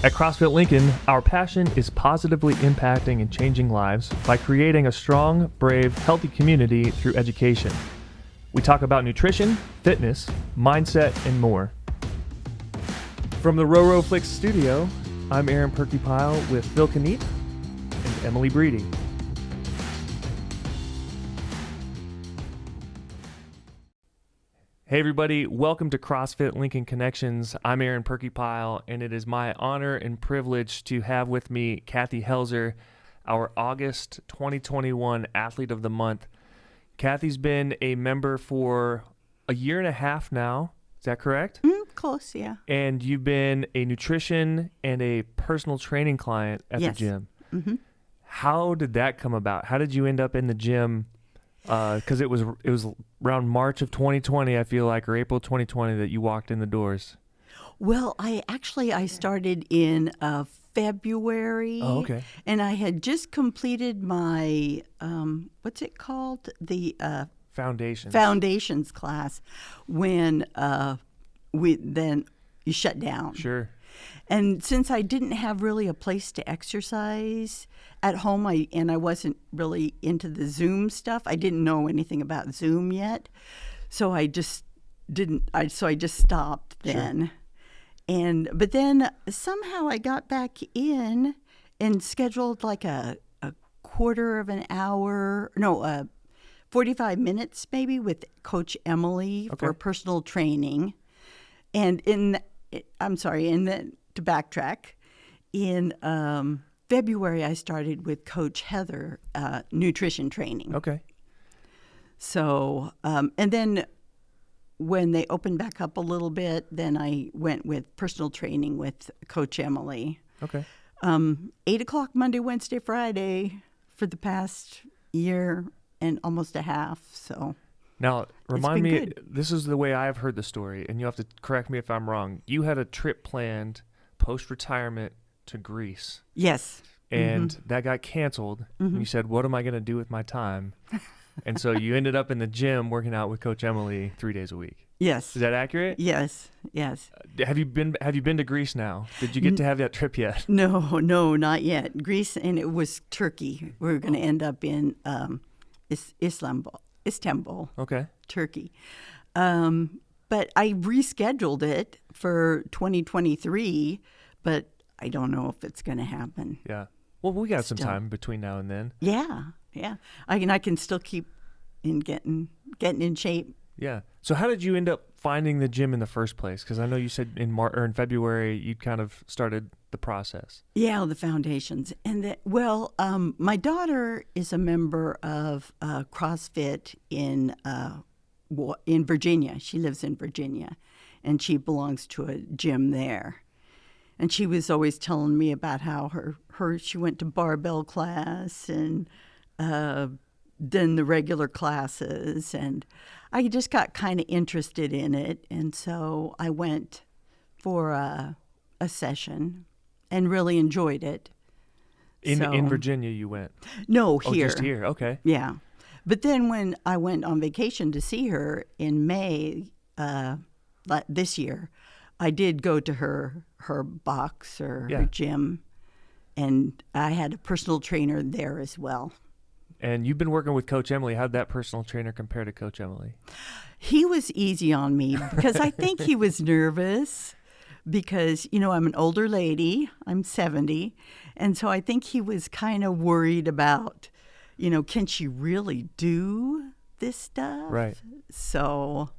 At CrossFit Lincoln, our passion is positively impacting and changing lives by creating a strong, brave, healthy community through education. We talk about nutrition, fitness, mindset, and more. From the Roro Flix studio, I'm Aaron Perkypile with Phil Kniep and Emily Breedy. Hey everybody, welcome to CrossFit Lincoln Connections. I'm Aaron Perkypile, and it is my honor and privilege to have with me Kathy Helzer, our August 2021 Athlete of the Month. Kathy's been a member for a year and a half now. Is that correct? Close, yeah. And you've been a nutrition and a personal training client at the gym. Mm-hmm. How did that come about? How did you end up in the gym? Because it was around March of 2020, I feel like, or April 2020 that you walked in the doors. Well, I started in February. Oh, okay. And I had just completed my, what's it called? The Foundations class when then you shut down. Sure. And since I didn't have really a place to exercise at home, I wasn't really into the Zoom stuff. I didn't know anything about Zoom yet, so I just didn't. So I just stopped then. Sure. But then somehow I got back in and scheduled like a quarter of an hour, 45 minutes maybe with Coach Emily for personal training. And to backtrack, in February I started with Coach Helzer, nutrition training. Okay. So, and then when they opened back up a little bit, then I went with personal training with Coach Emily. Okay. 8 o'clock Monday, Wednesday, Friday for the past year and almost a half, so... Now, remind me, this is the way I've heard the story, and you have to correct me if I'm wrong. You had a trip planned post-retirement to Greece. Yes. And that got canceled. And you said, what am I going to do with my time? And so you ended up in the gym working out with Coach Emily 3 days a week. Yes. Is that accurate? Yes. Have you been to Greece now? Did you get to have that trip yet? No, not yet. Greece, and it was Turkey. We were going to end up in Istanbul, Turkey. But I rescheduled it for 2023, but I don't know if it's going to happen. Yeah. Well, we got some time between now and then. Yeah. I can still keep getting in shape. Yeah. So how did you end up finding the gym in the first place? Because I know you said in February you kind of started the process. Yeah, the foundations. And my daughter is a member of CrossFit in Virginia. She lives in Virginia, and she belongs to a gym there. And she was always telling me about how she went to barbell class and then the regular classes, and I just got kind of interested in it, and so I went for a session and really enjoyed it. In Virginia you went? No, here. Oh, just here, okay. Yeah. But then when I went on vacation to see her in May this year, I did go to her box or her gym, and I had a personal trainer there as well. And you've been working with Coach Emily. How'd that personal trainer compare to Coach Emily? He was easy on me because I think he was nervous because, I'm an older lady. I'm 70. And so I think he was kind of worried about, can she really do this stuff? Right. So,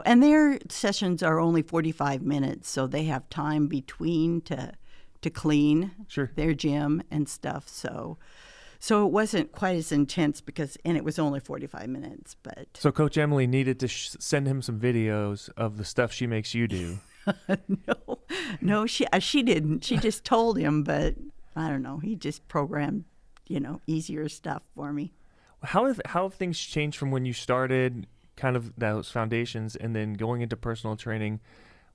and their sessions are only 45 minutes, so they have time between to clean their gym and stuff. So it wasn't quite as intense and it was only 45 minutes. But so Coach Emily needed to send him some videos of the stuff she makes you do. No, she didn't. She just told him, but I don't know. He just programmed, easier stuff for me. How have things changed from when you started kind of those foundations and then going into personal training?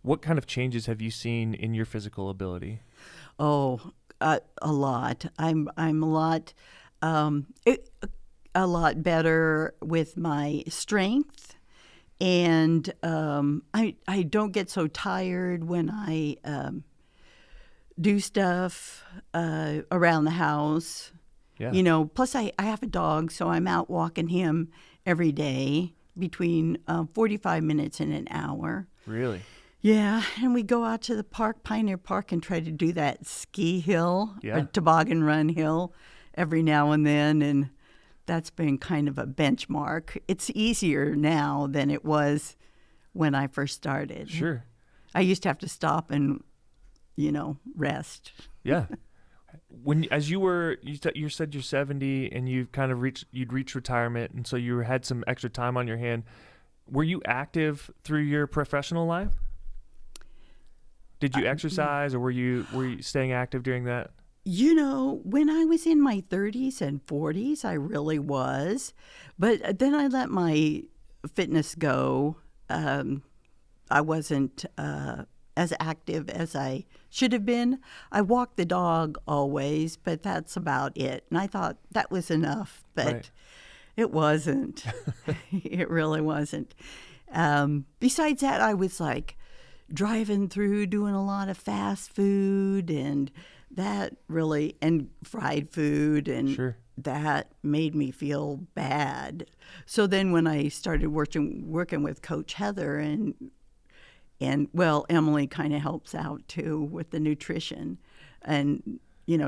What kind of changes have you seen in your physical ability? Oh, a lot. I'm a lot better with my strength, and I don't get so tired when I do stuff around the house. Yeah. You know, plus I have a dog, so I'm out walking him every day between 45 minutes and an hour. Really? Yeah, and we go out to the park, Pioneer Park, and try to do that ski hill Yeah. or toboggan run hill every now and then, and that's been kind of a benchmark. It's easier now than it was when I first started. Sure. I used to have to stop and, rest. Yeah. As you said you're 70 and you'd reached retirement, and so you had some extra time on your hand. Were you active through your professional life? Did you exercise, or were you staying active during that? When I was in my 30s and 40s, I really was. But then I let my fitness go. I wasn't as active as I should have been. I walked the dog always, but that's about it. And I thought that was enough, but Right. It wasn't. It really wasn't. Besides that, I was like driving through, doing a lot of fast food, and that really, and fried food, and Sure. that made me feel bad. So then when I started working with Coach Heather, and well, Emily kind of helps out too with the nutrition, and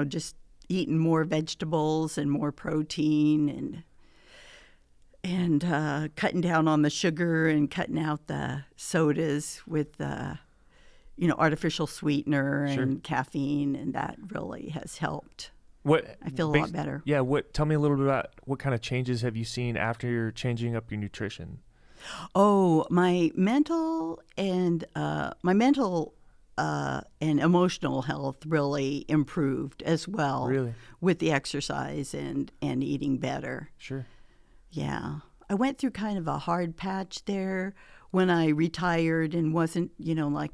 just eating more vegetables and more protein, and cutting down on the sugar and cutting out the sodas with artificial sweetener Sure. and caffeine, and that really has helped. What I feel a lot better. Yeah. Tell me a little bit about what kind of changes have you seen after you're changing up your nutrition? Oh, my mental and emotional health really improved as well. Really? With the exercise and eating better. Sure. Yeah. I went through kind of a hard patch there when I retired and wasn't,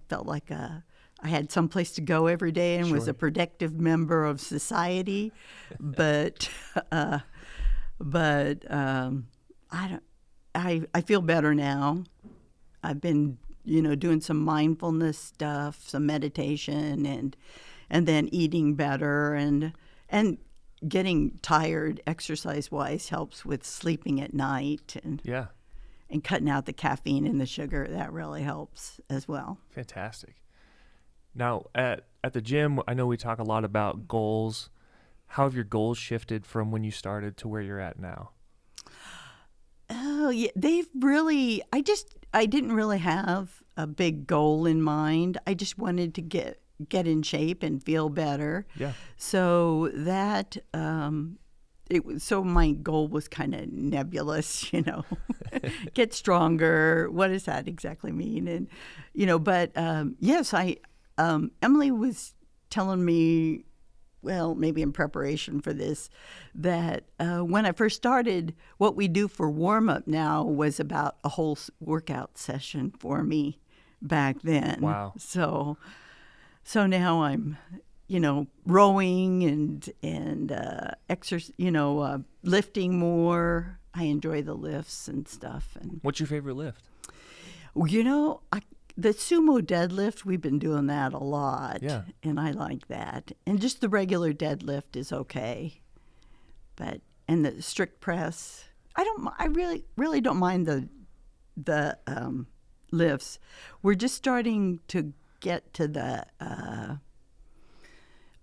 felt like I had someplace to go every day and was Sure. a productive member of society. But I feel better now. I've been, doing some mindfulness stuff, some meditation, and then eating better, and getting tired exercise-wise helps with sleeping at night, and Yeah. cutting out the caffeine and the sugar. That really helps as well. Fantastic. Now, at the gym, I know we talk a lot about goals. How have your goals shifted from when you started to where you're at now? Oh, yeah, they've really. I didn't really have a big goal in mind. I just wanted to get in shape and feel better. Yeah. So that so my goal was kind of nebulous, get stronger. What does that exactly mean? And but yes, Emily was telling me, well, maybe in preparation for this, that when I first started, what we do for warm-up now was about a whole workout session for me back then. Wow. So now I'm, rowing and exercise, lifting more. I enjoy the lifts and stuff. And What's your favorite lift? the sumo deadlift, we've been doing that a lot. Yeah. And I like that. And just the regular deadlift is okay. And the strict press, I really don't mind the lifts. We're just starting to get to the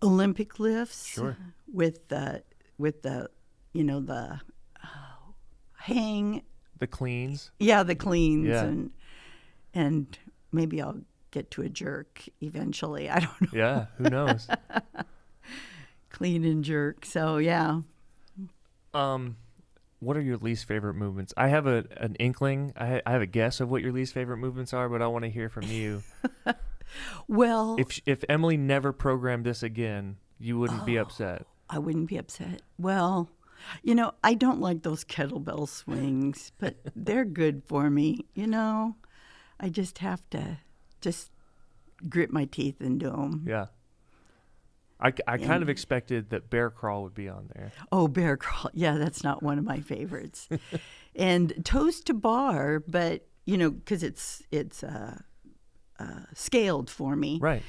Olympic lifts. Sure. With the hang. The cleans. Yeah, the cleans. Yeah. And maybe I'll get to a jerk eventually. I don't know. Yeah, who knows? Clean and jerk. So yeah. What are your least favorite movements? I have an inkling. I have a guess of what your least favorite movements are, but I want to hear from you. Well, If Emily never programmed this again, you wouldn't be upset. I wouldn't be upset. Well, I don't like those kettlebell swings, but they're good for me. I just have to grit my teeth and do them. Yeah. I kind of expected that bear crawl would be on there. Oh, bear crawl. Yeah, that's not one of my favorites. And toes to bar, but, because it's scaled for me. Right.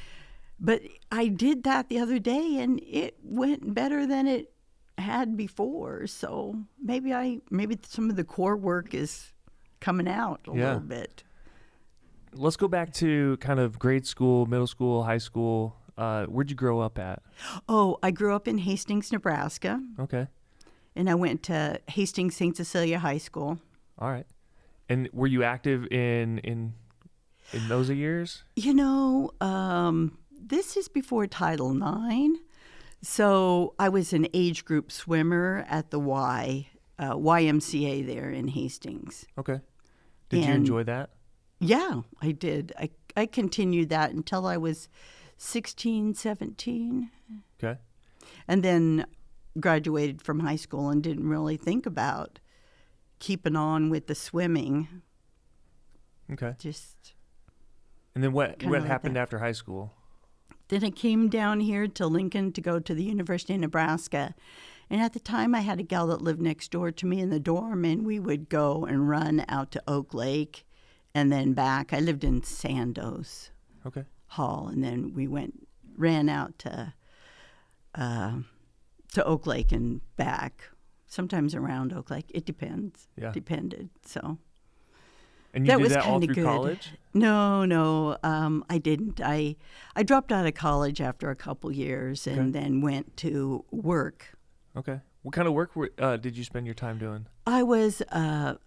But I did that the other day, and it went better than it had before. So maybe some of the core work is coming out a little bit. Let's go back to kind of grade school, middle school, high school. Where'd you grow up at? Oh, I grew up in Hastings, Nebraska. Okay. And I went to Hastings St. Cecilia High School. All right. And were you active in those years? This is before Title IX. So I was an age group swimmer at the YMCA there in Hastings. Okay. Did you enjoy that? Yeah, I did. I continued that until I was 16, 17. Okay. And then graduated from high school and didn't really think about keeping on with the swimming. Okay. Just. And then what happened after high school? Then I came down here to Lincoln to go to the University of Nebraska. And at the time, I had a gal that lived next door to me in the dorm, and we would go and run out to Oak Lake and then back. I lived in Sandoz Hall, and then we ran out to Oak Lake and back. Sometimes around Oak Lake. It depends. Yeah. Depended. So. And you did that all through college? No, I didn't. I dropped out of college after a couple years and then went to work. Okay. What kind of work did you spend your time doing? I was a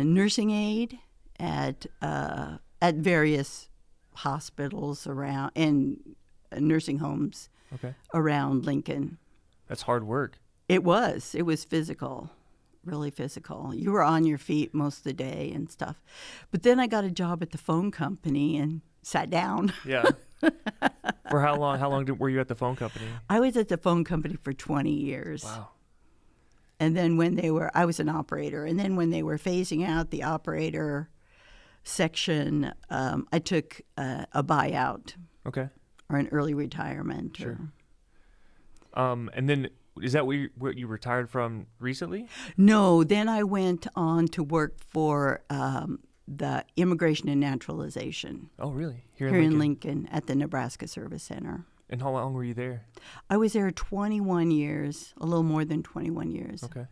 nursing aide at various hospitals around and nursing homes around Lincoln. That's hard work. It was. It was physical. Really physical. You were on your feet most of the day and stuff. But then I got a job at the phone company and sat down. Yeah. For how long? How long were you at the phone company? I was at the phone company for 20 years. Wow. And then I was an operator. And then when they were phasing out the operator section, I took a buyout. Okay. Or an early retirement. Sure. And then is that what you retired from recently? No, then I went on to work for the Immigration and Naturalization. Oh, really? Here in Lincoln at the Nebraska Service Center. And how long were you there? I was there 21 years, a little more than 21 years. Okay.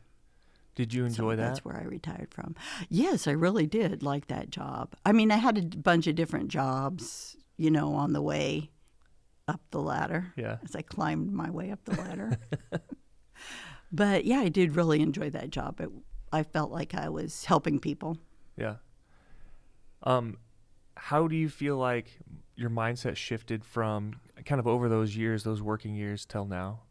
Did you enjoy that? That's where I retired from. Yes, I really did like that job. I mean, I had a bunch of different jobs, on the way up the ladder. Yeah. As I climbed my way up the ladder. But yeah, I did really enjoy that job. I felt like I was helping people. Yeah. How do you feel like your mindset shifted from kind of over those years, those working years, till now?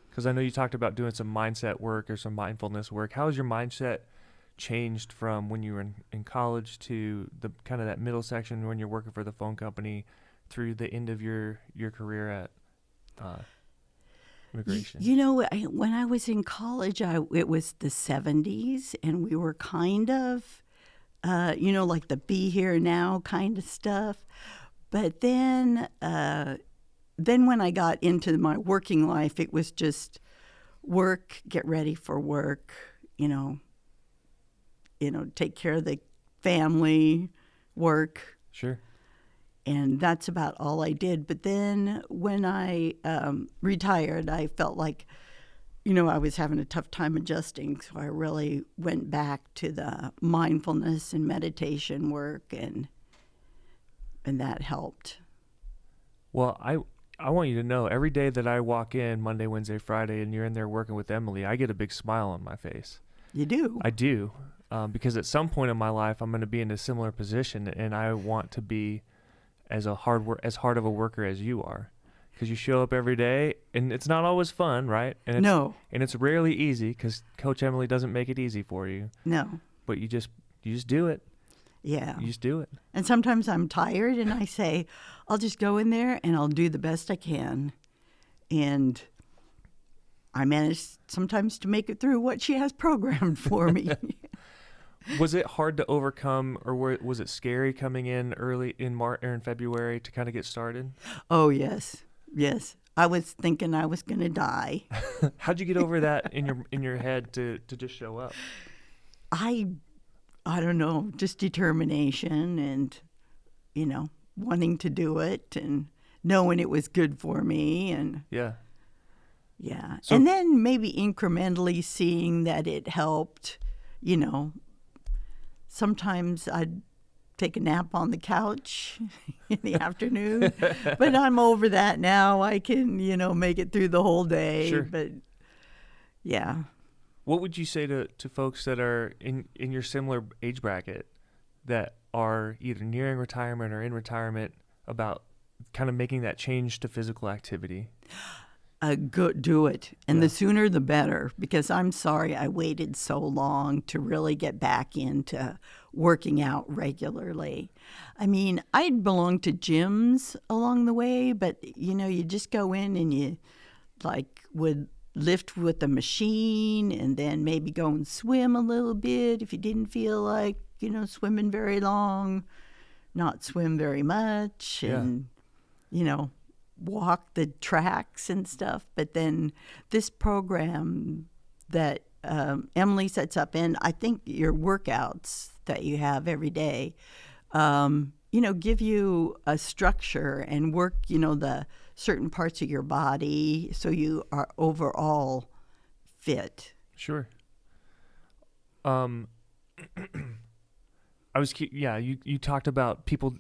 Because I know you talked about doing some mindset work or some mindfulness work. How has your mindset changed from when you were in college to the kind of that middle section when you're working for the phone company through the end of your career at immigration? When I was in college, it was the 70s, and we were kind of, like the be here now kind of stuff. But then when I got into my working life, it was just work, get ready for work, take care of the family, work. Sure. And that's about all I did. But then when I retired, I felt like, I was having a tough time adjusting. So I really went back to the mindfulness and meditation work, and that helped. Well, I want you to know, every day that I walk in, Monday, Wednesday, Friday, and you're in there working with Emily, I get a big smile on my face. You do? I do. Because at some point in my life, I'm going to be in a similar position, and I want to be as hard of a worker as you are, because you show up every day, and it's not always fun, right? And No. And it's rarely easy, because Coach Emily doesn't make it easy for you. No. But you just do it. Yeah. You just do it. And sometimes I'm tired, and I say, I'll just go in there, and I'll do the best I can. And I manage sometimes to make it through what she has programmed for me. Was it hard to overcome, or was it scary coming in early in March or in February to kind of get started? Oh, yes. Yes. I was thinking I was going to die. How'd you get over that in your head to just show up? I don't know, just determination and, wanting to do it and knowing it was good for me. And Yeah. yeah. So- And then maybe incrementally seeing that it helped, you know. Sometimes I'd take a nap on the couch in the afternoon, but I'm over that now. I can, you know, make it through the whole day. Sure. But yeah. What would you say to folks that are in your similar age bracket that are either nearing retirement or in retirement about kind of making that change to physical activity? Do it. And Yeah. the sooner the better, because I'm sorry I waited so long to really get back into working out regularly. I mean, I'd belonged to gyms along the way, but, you know, you just go in and you, like, would lift with the machine and then maybe go and swim a little bit if you didn't feel like, you know, swimming very long, not swim very much, and, you know, walk the tracks and stuff. But then this program that Emily sets up, and I think your workouts that you have every day, you know, give you a structure and work, you know, the certain parts of your body so you are overall fit. Sure. You talked about people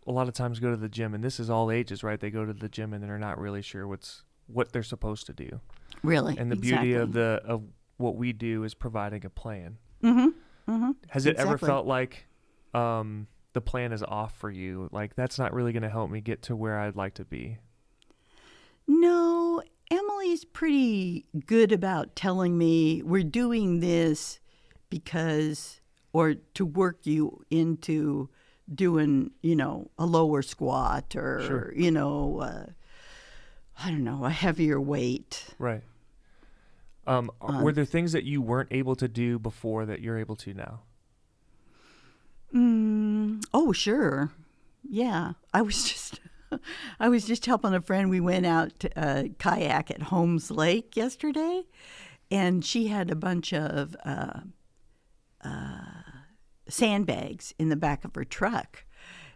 a lot of times go to the gym, and this is all ages, right? They go to the gym and they're not really sure what they're supposed to do. Really, And the exactly. beauty of what we do is providing a plan. Mm-hmm. Mm-hmm. Has it ever Exactly. felt like the plan is off for you? Like, that's not really going to help me get to where I'd like to be? No, Emily's pretty good about telling me we're doing this because, or to work you into doing, you know, a lower squat or, Sure. you know, I don't know, a heavier weight. Right. Were there things that you weren't able to do before that you're able to now? Oh, sure. Yeah. I was just helping a friend. We went out to kayak at Holmes Lake yesterday, and she had a bunch of sandbags in the back of her truck.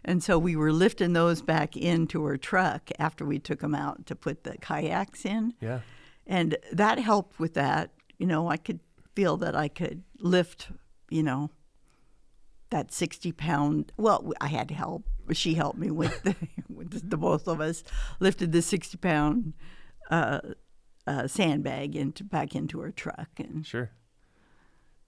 And so we were lifting those back into her truck after we took them out to put the kayaks in. Yeah. And that helped with that. You know, I could feel that I could lift, you know, that 60-pound. Well, I had help. She helped me with the both of us lifted the 60-pound sandbag back into her truck, and Sure.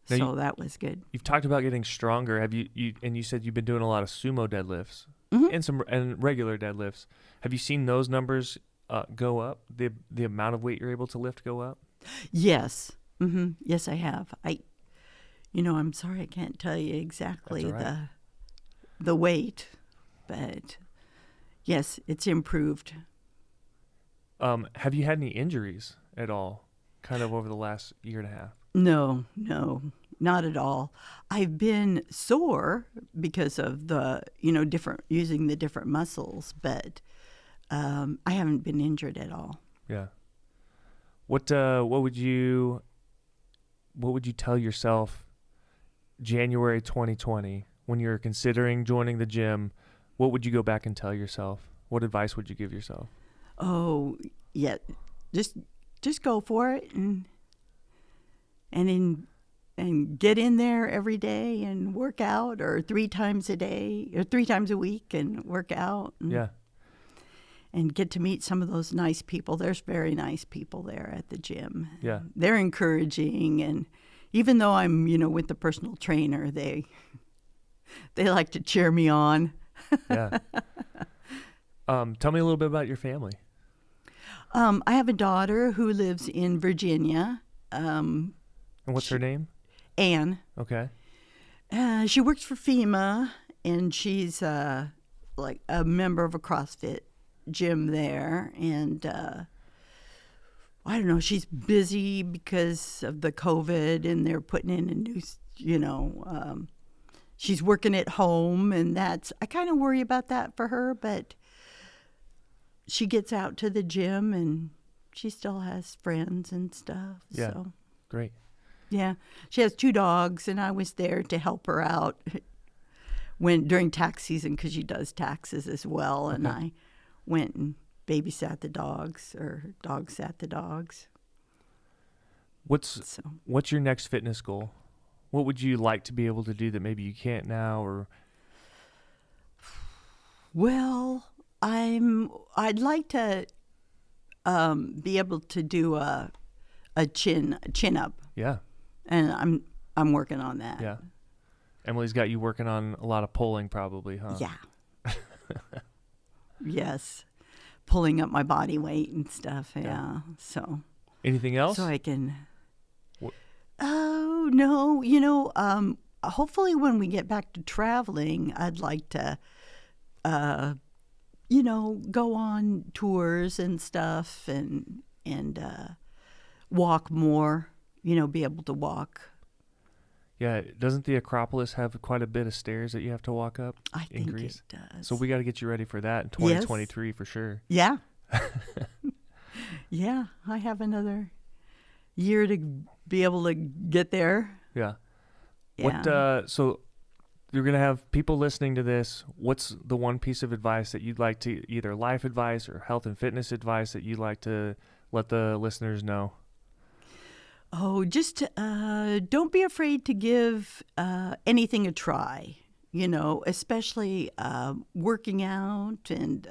so Now that was good. You've talked about getting stronger. Have you said you've been doing a lot of sumo deadlifts and regular deadlifts. Have you seen those numbers go up? The amount of weight you're able to lift go up? Yes. Yes, I have. I'm sorry I can't tell you exactly That's all right. the weight, but yes, it's improved. Have you had any injuries at all, kind of over the last year and a half? No, not at all. I've been sore because of the, using the different muscles, but I haven't been injured at all. Yeah. What would you tell yourself January 2020 when you're considering joining the gym? What would you go back and tell yourself? What advice would you give yourself? Oh, yeah, just go for it and get in there every day and work out, or 3 times a day or 3 times a week and work out. Yeah. And get to meet some of those nice people. There's very nice people there at the gym. Yeah. They're encouraging, and even though I'm, with the personal trainer, they like to cheer me on. Yeah. Tell me a little bit about your family. I have a daughter who lives in Virginia. And what's her name? Anne. Okay. She works for FEMA, and she's like a member of a CrossFit gym there. And I don't know, she's busy because of the COVID, and they're putting in a new, she's working at home, and I kind of worry about that for her, but she gets out to the gym, and she still has friends and stuff. Yeah. So. Great. Yeah, she has 2 dogs, and I was there to help her out during tax season, because she does taxes as well. And I went and babysat the dogs or dog sat the dogs. What's your next fitness goal? What would you like to be able to do that maybe you can't now? Or well, I'd like to be able to do a chin up. Yeah. And I'm working on that. Yeah. Emily's got you working on a lot of pulling probably, huh? Yeah. Yes. Pulling up my body weight and stuff. Yeah. So. Anything else? So I can. Oh, no. Hopefully when we get back to traveling, I'd like to, go on tours and stuff and walk more, be able to walk. Yeah, doesn't the Acropolis have quite a bit of stairs that you have to walk up I in think Greece? It does. So we got to get you ready for that in 2023 for sure. Yeah. Yeah, I have another year to be able to get there. Yeah. Yeah. So you're going to have people listening to this. What's the one piece of advice that you'd like to, either life advice or health and fitness advice that you'd like to let the listeners know? Oh, just don't be afraid to give anything a try, especially working out. And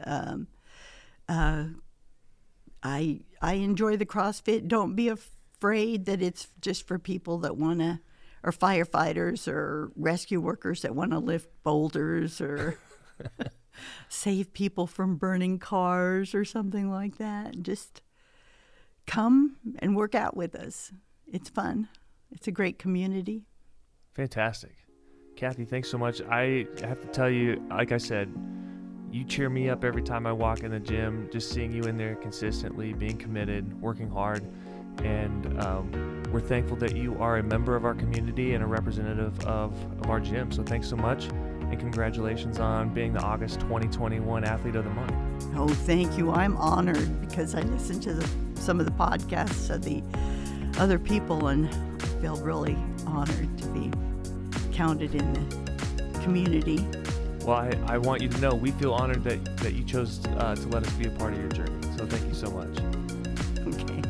I enjoy the CrossFit. Don't be afraid that it's just for people that want to, or firefighters or rescue workers that want to lift boulders or save people from burning cars or something like that. Just come and work out with us. It's fun. It's a great community. Fantastic. Kathy, thanks so much. I have to tell you, like I said, you cheer me up every time I walk in the gym, just seeing you in there consistently, being committed, working hard. And we're thankful that you are a member of our community and a representative of our gym. So thanks so much. And congratulations on being the August 2021 Athlete of the Month. Oh, thank you. I'm honored because I listened to some of the podcasts of the other people, and I feel really honored to be counted in the community. Well, I want you to know we feel honored that you chose to let us be a part of your journey. So thank you so much. Okay.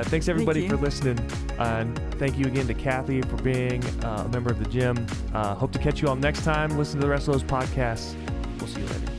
Thanks everybody Thank you. for listening. And thank you again to Kathy for being a member of the gym. Hope to catch you all next time. Listen to the rest of those podcasts. We'll see you later.